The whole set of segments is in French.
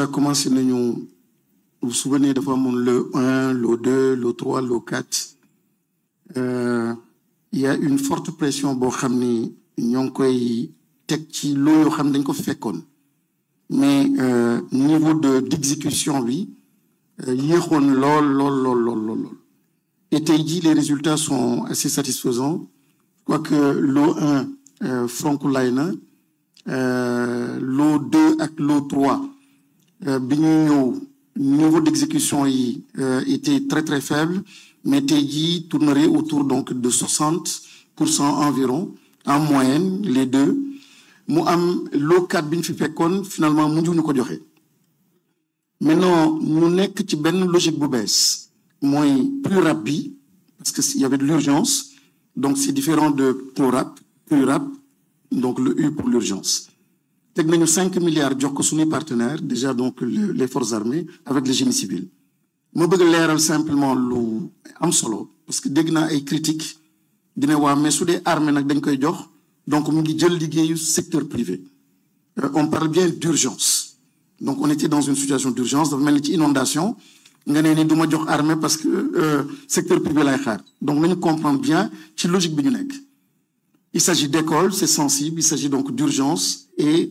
Commencé nañu vous souvenez dafa amoon le 1 le 2 le 3 le 4 il y a une forte pression boo xam ni ñoo ngi koy teg ci loo yoo xam dañ ko fekkoon mais niveau d'exécution bi yéexoon lool et tey jii les résultats sont assez satisfaisants quoique lot 1 Francoulaye na lot 2 ak lot 3 bi ñuy ñëw niveau d'exécution yi était très faible mais tey jii tournerait autour donc de 60% environ en moyenne les deux mu am lot 4 bi ñu fi fekkoon finalement mujjuñu ko joxe maintenant ñu nekk ci benn logique bu bees mooy PRURAP bi parce que il y avait de l'urgence donc c'est différent de PRORAP donc le U pour l'urgence teg nañu 5 milliards jox ko suñuy partenaires déjà donc les forces armées avec le génie civil ma bëgg leeral simplement lu am solo parce que dégg naa ay critiques dina waa mais su dee armée nag dañ koy jox donc mu ngi jël liggéeyu secteur privé on parle bien d'urgence donc on était dans une situation d'urgence dafa mel ni ci inondation nga ne ni du ma jox armée parce que secteur privé lay xaar donc nañu comprendre bien ci logique bi ñu nekk. Il s'agit d'écoles, c'est sensible, il s'agit donc d'urgence et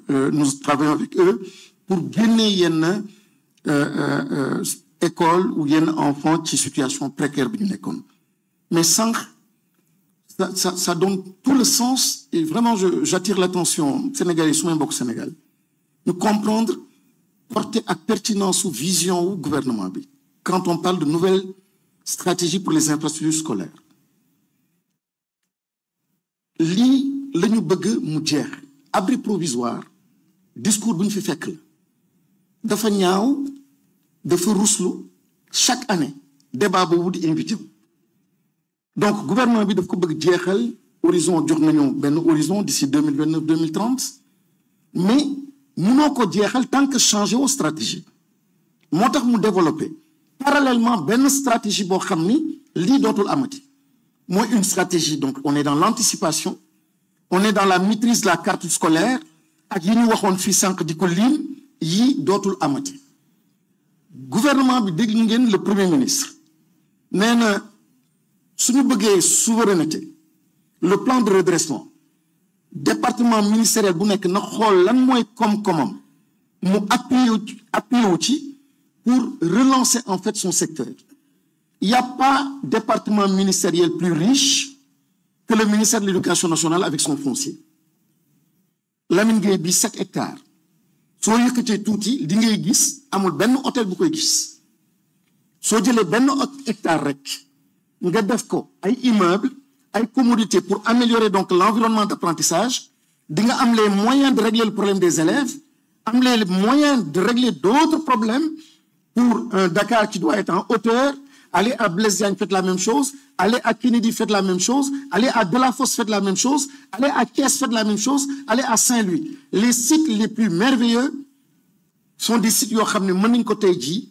nous travaillons avec eux pour génne yenn école ou yenn enfants ci situation précaire bi ñu nekkoon mais sànq ça donne tout le sens et vraiment j'attire l'attention sénégalais su may mbokk Sénégal ñu comprendre portée ak pertinence ou vision wu gouvernement bi quand on parle de nouvelles stratégies pour les infrastructures scolaires lii la ñu bëgg mu jeex abri provisoire discours bu ñu fi fekk la dafa ñaaw dafa ruslu chaque année débat boobu di invité donc gouvernement bi daf ko bëgg jeexal horizon jox nañu benn horizon d'ici 2029 2030 mais mënoo ko jeexal tant que changé wu stratégie moo tax mu développé parallèlement benn stratégie boo xam ni lii dootul amati mooy une stratégie donc on est dans l'anticipation on est dans la maîtrise de la carte scolaire ak yi ñu waxoon fii sànq di ko lim yi dootul amati gouvernement bi dégg ngeen le premier ministre nee na suñu bëggee souveraineté le plan de redressement département ministériel bu nekk na xool lan mooy koom-koomam mu appuyé wu ci pour relancer en fait son secteur. Il n'y a pas département ministériel plus riche que le ministère de l'Éducation nationale avec son foncier. Lamine Gueye bi 7 hectares soo yëkkatee tuuti li ngay gis amul benn hôtel bu koy gis soo jëlee benn hectare rek nga def ko ay immeubles ay commodités pour améliorer donc l'environnement d'apprentissage di nga am les moyens de régler le problème des élèves am les moyens de régler d'autres problèmes pour un Dakar qui doit être en hauteur. Allez à Blaise Diagne, faites la même chose. Allez à Kennedy, faites la même chose. Allez à Delafosse, faites la même chose. Allez à Thiès, faites la même chose. Allez à Saint-Louis. Les sites les plus merveilleux sont des sites yoo xam ne mën nañu ko tey jii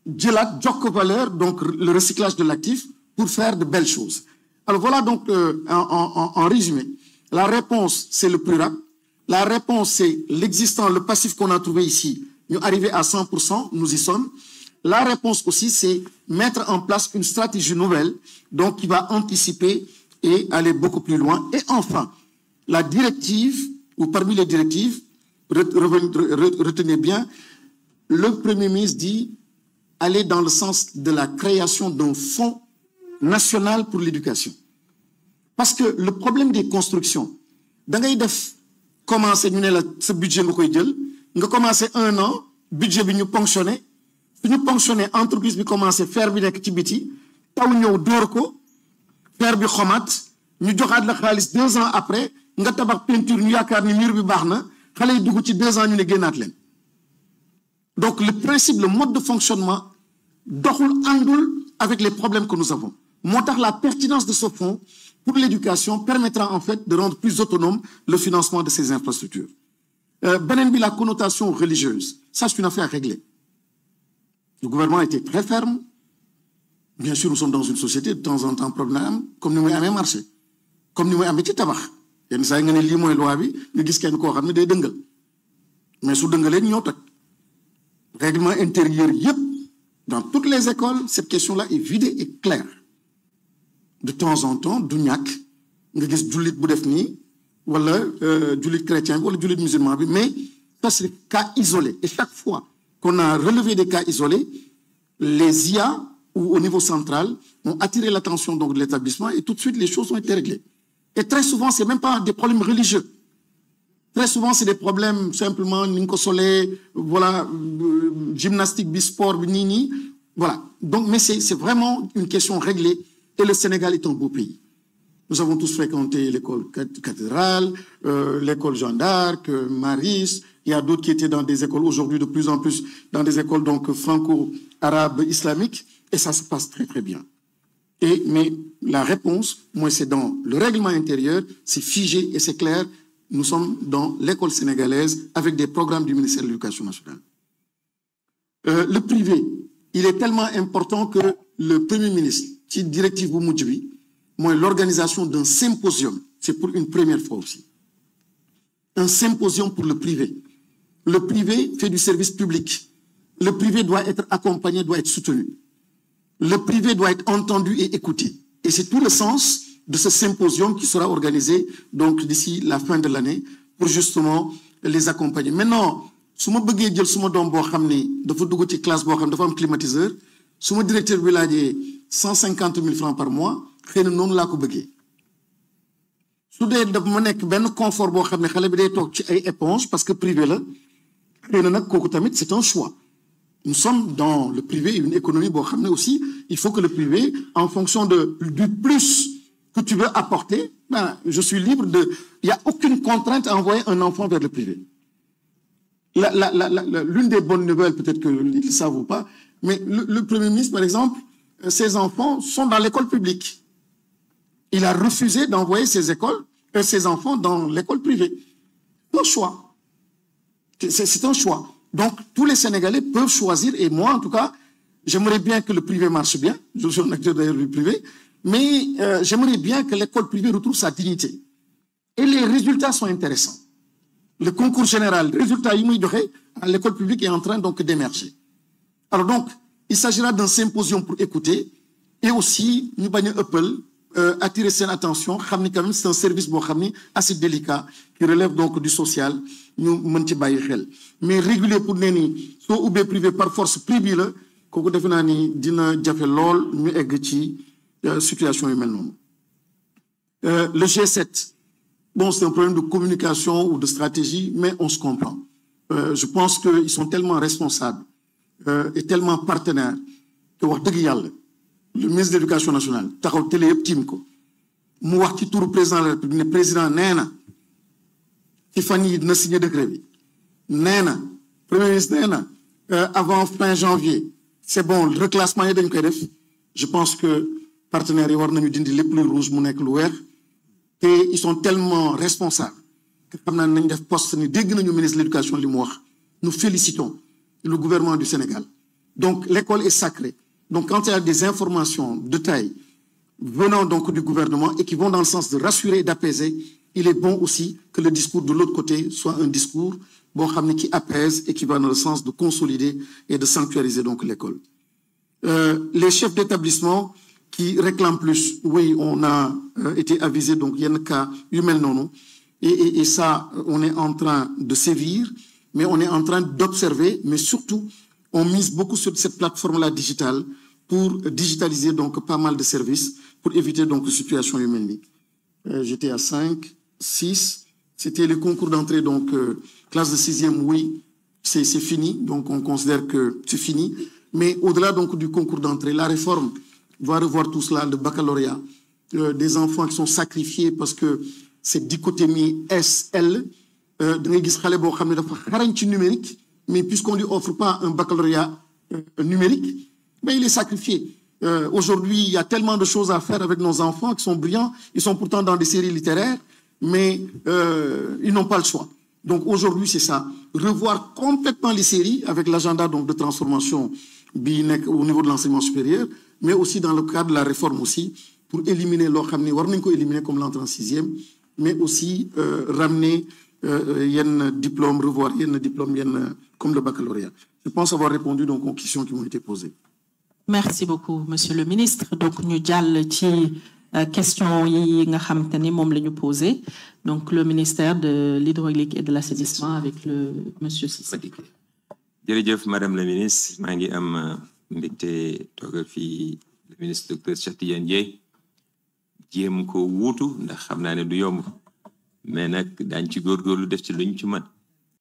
jëlaat jox ko valeur donc le recyclage de l'actif pour faire de belles choses. Alors voilà donc en résumé la réponse c'est le PRURAP. La réponse c'est l'existant, le passif qu'on a trouvé ici. Ñu arrivé à 100%, nous y sommes. La réponse aussi, c'est mettre en place une stratégie nouvelle, donc qui va anticiper et aller beaucoup plus loin. Et enfin, la directive, ou parmi les directives, retenez bien, le Premier ministre dit aller dans le sens de la création d'un fonds national pour l'éducation. Parce que le problème des constructions, da ngay def commencer ñu ne la sa budget nga koy jël nga commencer 1 an budget bi ñu ponctionné. Ñu ponctionné entreprise bi commencé fer bi nekk ci biti taw ñëw dóor ko fer bi xomaat ñu joxaat la xaalis 2 ans après nga tabax peinture ñu yaakaar ni mur bi baax na xale yi dugg ci 2 ans ñu ne génnaat leen donc le principe le mode de fonctionnement doxul àndul avec les problèmes que nous avons moo tax la pertinence de ce fonds pour l'éducation permettra en fait de rendre plus autonome le financement de ces infrastructures beneen bi la connotation religieuse ça c'est une affaire réglée. Le gouvernement a été très ferme. Bien sûr, nous sommes dans une société de temps en temps problème comme ni muy amee marché comme ni muy amee ci tabax yenn saa yi nga ne lii mooy loi bi nga gis kenn koo xam ne day dëngal mais su dëngalee ñoo toj règlement intérieur yépp dans toutes les écoles cette question-là est vidée et claire de temps en temps du ñàkk nga gis jullit bu def nii wala jullit chrétien bi wala jullit musulman bi mais ça c'est des cas isolés et chaque fois qu'on a relevé des cas isolés les IA ou au niveau central ont attiré l'attention donc de l'établissement et tout de suite les choses ont été réglées et très souvent c'est même pas des problèmes religieux. Très souvent, c'est des problèmes simplement, ninko soleil, voilà, gymnastique, sport, nini, voilà. Donc, mais c'est vraiment une question réglée et le Sénégal est un beau pays. Nous avons tous fréquenté l'école cathédrale, l'école Jeanne d'Arc, Maris. Il y a d'autres qui étaient dans des écoles aujourd'hui de plus en plus dans des écoles donc franco-arabes islamiques et ça se passe très très bien. Mais la réponse, moi, c'est dans le règlement intérieur, c'est figé et c'est clair. Nous sommes dans l'école sénégalaise avec des programmes du ministère de l'Éducation nationale. Le privé, il est tellement important que le Premier ministre, qui directive bu mujj bi mooy l'organisation d'un symposium. C'est pour une première fois aussi. Un symposium pour le privé. Le privé fait du service public. Le privé doit être accompagné, doit être soutenu. Le privé doit être entendu et écouté. Et c'est tout le sens de ce symposium qui sera organisé donc d'ici la fin de l'année pour justement les accompagner. Maintenant, su ma bëggee jël suma doom boo xam ni dafa dugg ci classe boo xam dafa am climatiseur su ma directeur bi laajee 150 000 francs par mois xëy na noonu laa ko bëggee. Su dee dafa ma nekk benn confort boo xam ne xale bi day toog ci ay éponge parce que privé la xëy na nag kooku tamit c'est un choix. Nous sommes dans le privé, une économie boo xam ne aussi il faut que le privé en fonction du plus que tu veux apporter, ben, je suis libre de... Il n'y a aucune contrainte à envoyer un enfant vers le privé. L'une des bonnes nouvelles, peut-être qu'ils ne le savent ou pas, mais le Premier ministre, par exemple, ses enfants sont dans l'école publique. Il a refusé d'envoyer ses enfants dans l'école privée. C'est un choix. C'est un choix. Donc, tous les Sénégalais peuvent choisir, et moi, en tout cas, j'aimerais bien que le privé marche bien. Je suis un acteur d'ailleurs du privé. Mais j'aimerais bien que l'école privée retrouve sa dignité. Et les résultats sont intéressants. Le concours général, le résultat à l'école publique est en train donc d'émerger. Alors donc, il s'agira d'un symposium pour écouter et aussi, nous attirer son attention. C'est un service assez délicat qui relève donc du social. Mais réguler pour nous, soit ou bien privé par force privé, situation humaine. Le G7, bon, c'est un problème de communication ou de stratégie, mais on se comprend. Je pense qu'ils sont tellement responsables et tellement partenaires que le ministre de l'Éducation nationale, taxaw télé yëpp tiim ko mu wax ci turu président de la République ne président nee na ci fan yi dina signé décret bi nee na premier ministre nee na avant fin janvier c'est bon le reclassement yi dañ koy def. Je pense que partenaires yi war nañu dindi lépp lu rouge mu nekk lu weex te ils sont tellement responsables que xam naa nañ def poste ni dégg nañu ministre de l'Éducation li mu wax. Nous félicitons le gouvernement du Sénégal. Donc l'école est sacrée. Donc quand il y a des informations de taille venant donc du gouvernement et qui vont dans le sens de rassurer et d'apaiser, il est bon aussi que le discours de l'autre côté soit un discours qui apaise et qui va dans le sens de consolider et de sanctuariser donc l'école. Les chefs d'établissement qui réclament plus, oui, on a été avisé, donc il y a un cas humain non, et ça, on est en train de sévir, mais on est en train d'observer, mais surtout, on mise beaucoup sur cette plateforme-là digitale pour digitaliser donc pas mal de services, pour éviter donc une situation humaine. J'étais à 5, 6, c'était le concours d'entrée, donc classe de 6e, oui, c'est fini, donc on considère que c'est fini. Mais au-delà donc du concours d'entrée, la réforme va revoir tout cela, le baccalauréat, des enfants qui sont sacrifiés parce que cette dichotomie SL, numérique, mais puisqu'on ne lui offre pas un baccalauréat numérique, mais il est sacrifié. Aujourd'hui, il y a tellement de choses à faire avec nos enfants qui sont brillants, ils sont pourtant dans des séries littéraires, mais ils n'ont pas le choix. Donc aujourd'hui, c'est ça, revoir complètement les séries avec l'agenda donc de transformation au niveau de l'enseignement supérieur, mais aussi dans le cadre de la réforme aussi, pour éliminer éliminer comme l'entrée en 6e, mais aussi ramener diplôme, revoir diplôme, comme le baccalauréat. Je pense avoir répondu donc aux questions qui m'ont été posées. Merci beaucoup, Monsieur le Ministre. Donc, nous avons ci question yi nga xamanteni mom lañu posé. Donc, le ministère de l'hydraulique et de l'assainissement avec le Monsieur Cissé. Jërëjëf Madame la Ministre, maa ngi am mbégte toogal fii le ministre docteur Cheikh Tidiane Dièye jéem ko wuutu ndax xam naa ne du yomb mais nag daañ ci góorgóorlu def ci luñ ci mën